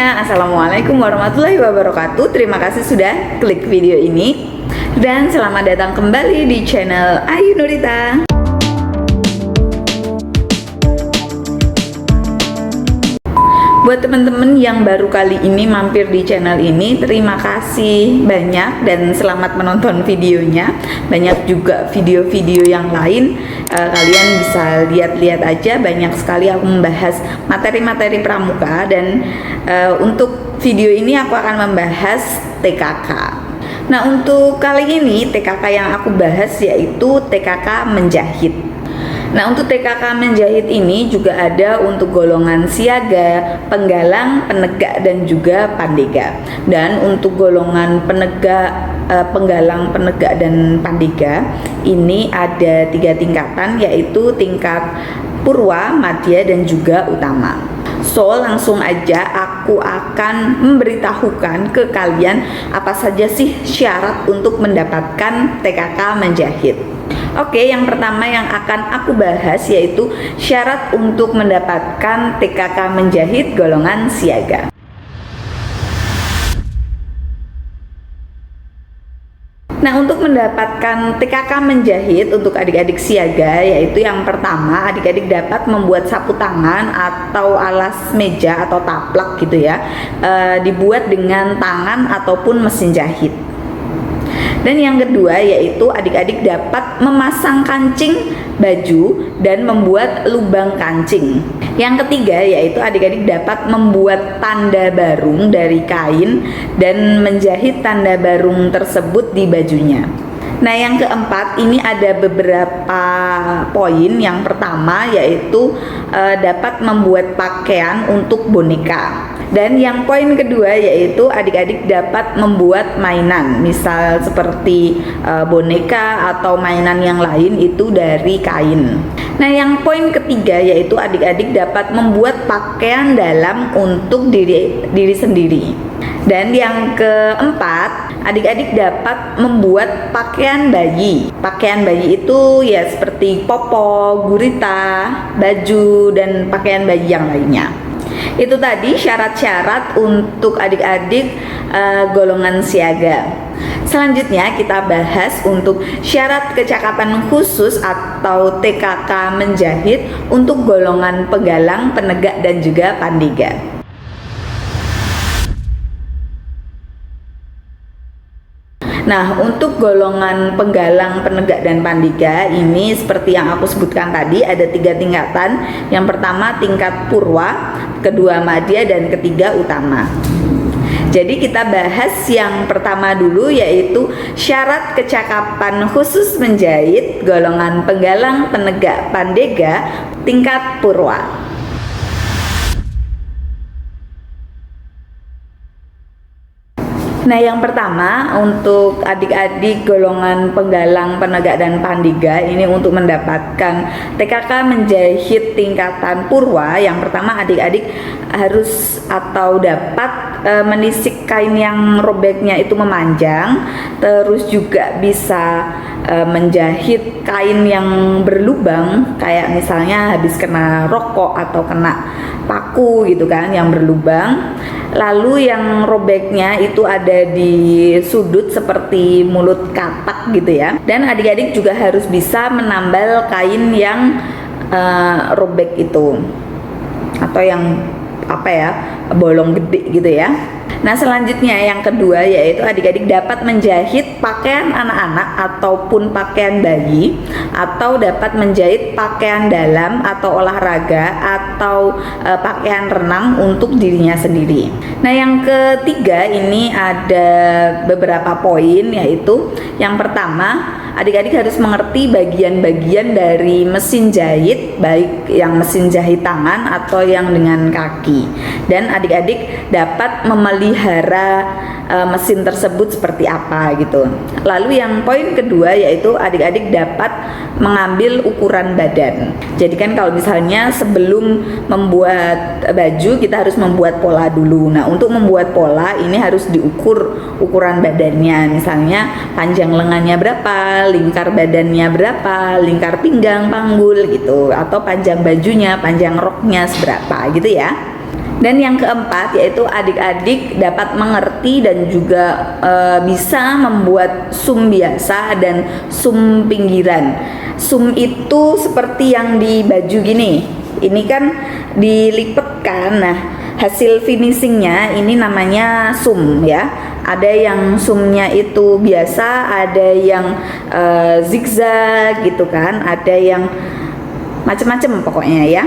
semuanya, Assalamualaikum warahmatullahi wabarakatuh. Terima kasih sudah klik video ini. Dan selamat datang kembali di channel Ayu Nurita. Buat teman-teman yang baru kali ini mampir di channel ini, terima kasih banyak dan selamat menonton videonya. Banyak juga video-video yang lain, kalian bisa lihat-lihat aja. Banyak sekali aku membahas materi-materi pramuka dan untuk video ini aku akan membahas TKK. Nah, untuk kali ini TKK yang aku bahas yaitu TKK menjahit. Nah, untuk TKK menjahit ini juga ada untuk golongan siaga, penggalang, penegak, dan juga pandega. Dan untuk golongan penggalang, penegak, dan pandega ini ada 3 tingkatan, yaitu tingkat purwa, madya, dan juga utama. So, langsung aja aku akan memberitahukan ke kalian apa saja sih syarat untuk mendapatkan TKK menjahit. Oke, yang pertama yang akan aku bahas yaitu syarat untuk mendapatkan TKK menjahit golongan siaga. Nah, untuk mendapatkan TKK menjahit untuk adik-adik siaga, yaitu yang pertama, adik-adik dapat membuat sapu tangan atau alas meja atau taplak gitu ya, dibuat dengan tangan ataupun mesin jahit. Dan yang kedua yaitu adik-adik dapat memasang kancing baju dan membuat lubang kancing. Yang ketiga yaitu adik-adik dapat membuat tanda barung dari kain dan menjahit tanda barung tersebut di bajunya. Nah, yang keempat ini ada beberapa poin. Yang pertama yaitu dapat membuat pakaian untuk boneka. Dan yang poin kedua yaitu adik-adik dapat membuat mainan, misal seperti boneka atau mainan yang lain itu dari kain. Nah, yang poin ketiga yaitu adik-adik dapat membuat pakaian dalam untuk diri sendiri. Dan yang keempat, adik-adik dapat membuat pakaian bayi. Pakaian bayi itu ya seperti popo, gurita, baju, dan pakaian bayi yang lainnya. Itu tadi syarat-syarat untuk adik-adik golongan siaga. Selanjutnya kita bahas untuk syarat kecakapan khusus atau TKK menjahit untuk golongan penggalang, penegak, dan juga pandega. Nah, untuk golongan penggalang, penegak, dan pandega ini seperti yang aku sebutkan tadi ada 3 tingkatan. Yang pertama tingkat purwa, kedua madya, dan ketiga utama. Jadi kita bahas yang pertama dulu yaitu syarat kecakapan khusus menjahit golongan penggalang, penegak, pandega tingkat purwa. Nah, yang pertama untuk adik-adik golongan penggalang, penegak, dan pandega ini untuk mendapatkan TKK menjahit tingkatan purwa, yang pertama adik-adik harus atau dapat menisik kain yang robeknya itu memanjang, terus juga bisa menjahit kain yang berlubang, kayak misalnya habis kena rokok atau kena paku gitu kan yang berlubang. Lalu yang robeknya itu ada di sudut seperti mulut katak gitu ya. Dan adik-adik juga harus bisa menambal kain yang robek itu atau yang bolong gede gitu ya. Nah, selanjutnya yang kedua yaitu adik-adik dapat menjahit pakaian anak-anak ataupun pakaian bayi, atau dapat menjahit pakaian dalam atau olahraga atau pakaian renang untuk dirinya sendiri. Nah, yang ketiga ini ada beberapa poin, yaitu yang pertama adik-adik harus mengerti bagian-bagian dari mesin jahit, baik yang mesin jahit tangan atau yang dengan kaki. Dan adik-adik dapat memelihara mesin tersebut seperti apa gitu. Lalu yang poin kedua yaitu adik-adik dapat mengambil ukuran badan. Jadi kan kalau misalnya sebelum membuat baju kita harus membuat pola dulu. Nah, untuk membuat pola ini harus diukur ukuran badannya. Misalnya panjang lengannya berapa, lingkar badannya berapa, lingkar pinggang, panggul gitu, atau panjang bajunya, panjang roknya seberapa gitu ya. Dan yang keempat yaitu adik-adik dapat mengerti dan juga bisa membuat sum biasa dan sum pinggiran. Sum itu seperti yang di baju gini. Ini kan dilipetkan. Nah, hasil finishingnya ini namanya sum ya. Ada yang sumnya itu biasa, ada yang zigzag gitu kan, ada yang macam-macam pokoknya ya.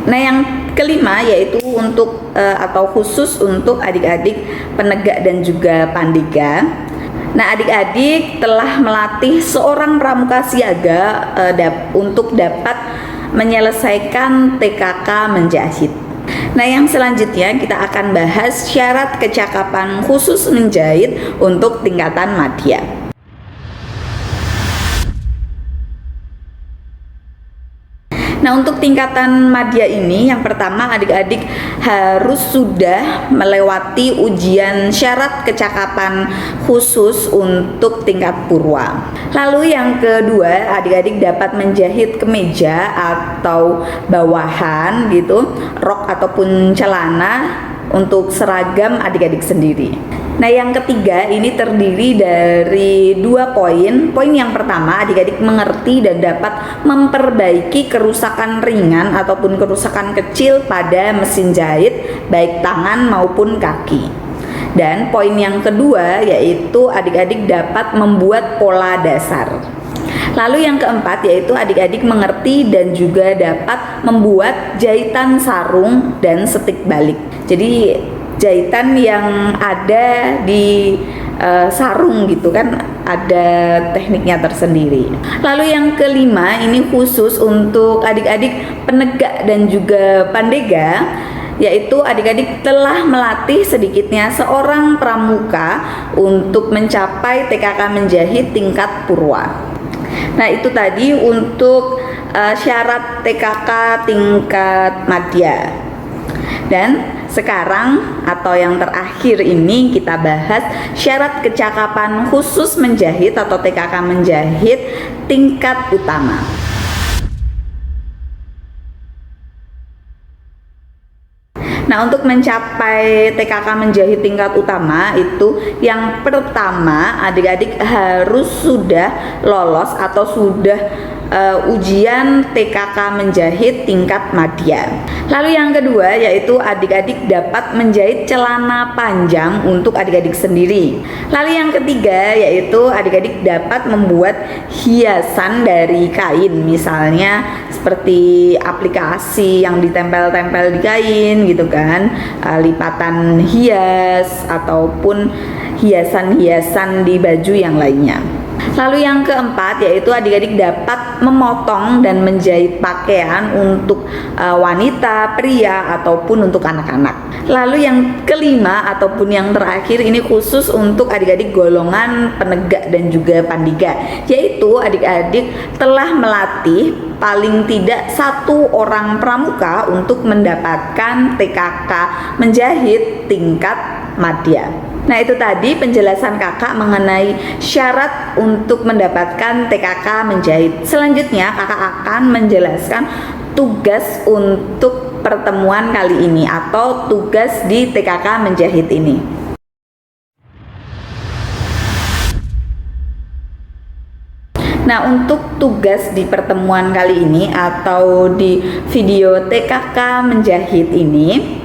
Nah, yang kelima yaitu untuk atau khusus untuk adik-adik penegak dan juga pandega. Nah, adik-adik telah melatih seorang pramuka siaga untuk dapat menyelesaikan TKK menjahit. Nah, yang selanjutnya kita akan bahas syarat kecakapan khusus menjahit untuk tingkatan madya. Nah, untuk tingkatan madya ini yang pertama adik-adik harus sudah melewati ujian syarat kecakapan khusus untuk tingkat purwa. Lalu yang kedua, adik-adik dapat menjahit kemeja atau bawahan gitu, rok ataupun celana untuk seragam adik-adik sendiri. Nah, yang ketiga ini terdiri dari 2 poin. Poin yang pertama, adik-adik mengerti dan dapat memperbaiki kerusakan ringan ataupun kerusakan kecil pada mesin jahit, baik tangan maupun kaki. Dan poin yang kedua yaitu adik-adik dapat membuat pola dasar. Lalu yang keempat yaitu adik-adik mengerti dan juga dapat membuat jahitan sarung dan setik balik. Jadi jahitan yang ada di sarung gitu kan, ada tekniknya tersendiri. Lalu yang kelima ini khusus untuk adik-adik penegak dan juga pandega, yaitu adik-adik telah melatih sedikitnya seorang pramuka untuk mencapai TKK menjahit tingkat purwa. Nah, itu tadi untuk syarat TKK tingkat madya. Dan sekarang atau yang terakhir ini kita bahas syarat kecakapan khusus menjahit atau TKK menjahit tingkat utama. Nah, untuk mencapai TKK menjahit tingkat utama itu yang pertama adik-adik harus sudah lolos atau sudah ujian TKK menjahit tingkat madya. Lalu yang kedua yaitu adik-adik dapat menjahit celana panjang untuk adik-adik sendiri. Lalu yang ketiga yaitu adik-adik dapat membuat hiasan dari kain, misalnya seperti aplikasi yang ditempel-tempel di kain gitu kan, lipatan hias ataupun hiasan-hiasan di baju yang lainnya. Lalu yang keempat yaitu adik-adik dapat memotong dan menjahit pakaian untuk wanita, pria ataupun untuk anak-anak. Lalu yang kelima ataupun yang terakhir ini khusus untuk adik-adik golongan penegak dan juga pandega, yaitu adik-adik telah melatih paling tidak 1 orang pramuka untuk mendapatkan TKK menjahit tingkat madya. Nah, itu tadi penjelasan kakak mengenai syarat untuk mendapatkan TKK menjahit. Selanjutnya kakak akan menjelaskan tugas untuk pertemuan kali ini atau tugas di TKK menjahit ini. Nah, untuk tugas di pertemuan kali ini atau di video TKK menjahit ini,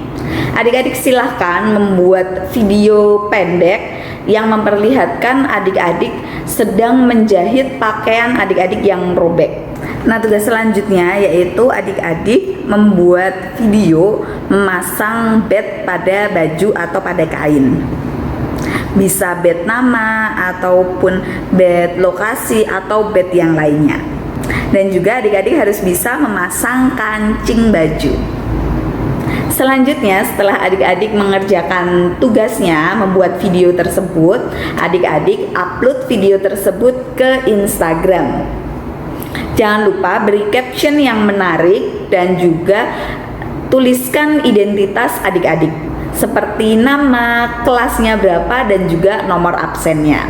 adik-adik silahkan membuat video pendek yang memperlihatkan adik-adik sedang menjahit pakaian adik-adik yang robek. Nah, tugas selanjutnya yaitu adik-adik membuat video memasang bed pada baju atau pada kain. Bisa bed nama ataupun bed lokasi atau bed yang lainnya. Dan juga adik-adik harus bisa memasang kancing baju. Selanjutnya setelah adik-adik mengerjakan tugasnya membuat video tersebut, adik-adik upload video tersebut ke Instagram. Jangan lupa beri caption yang menarik dan juga tuliskan identitas adik-adik seperti nama, kelasnya berapa dan juga nomor absennya.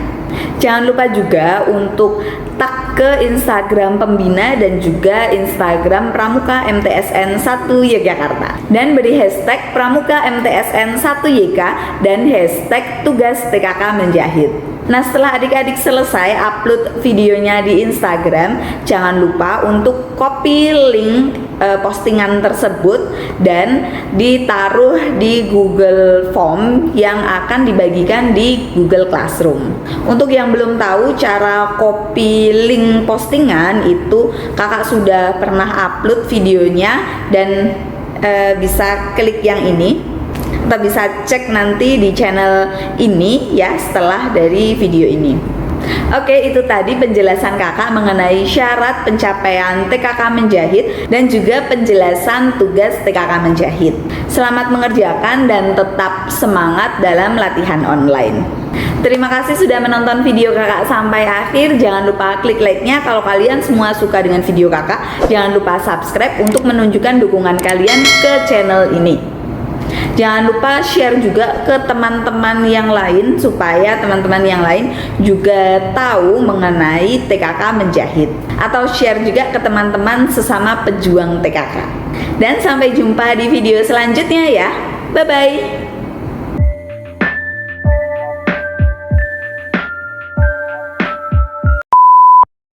Jangan lupa juga untuk tag ke Instagram Pembina dan juga Instagram Pramuka MTSN 1 Yogyakarta dan beri hashtag Pramuka MTSN 1 YK dan hashtag tugas TKK menjahit. Nah, setelah adik-adik selesai upload videonya di Instagram, jangan lupa untuk copy link postingan tersebut dan ditaruh di Google Form yang akan dibagikan di Google Classroom. Untuk yang belum tahu cara copy link postingan itu, kakak sudah pernah upload videonya dan bisa klik yang ini. Kita bisa cek nanti di channel ini ya setelah dari video ini. Oke, itu tadi penjelasan kakak mengenai syarat pencapaian TKK menjahit dan juga penjelasan tugas TKK menjahit. Selamat mengerjakan dan tetap semangat dalam latihan online. Terima kasih sudah menonton video kakak sampai akhir. Jangan lupa klik like-nya kalau kalian semua suka dengan video kakak. Jangan lupa subscribe untuk menunjukkan dukungan kalian ke channel ini. Jangan lupa share juga ke teman-teman yang lain supaya teman-teman yang lain juga tahu mengenai TKK menjahit, atau share juga ke teman-teman sesama pejuang TKK. Dan sampai jumpa di video selanjutnya ya. Bye bye.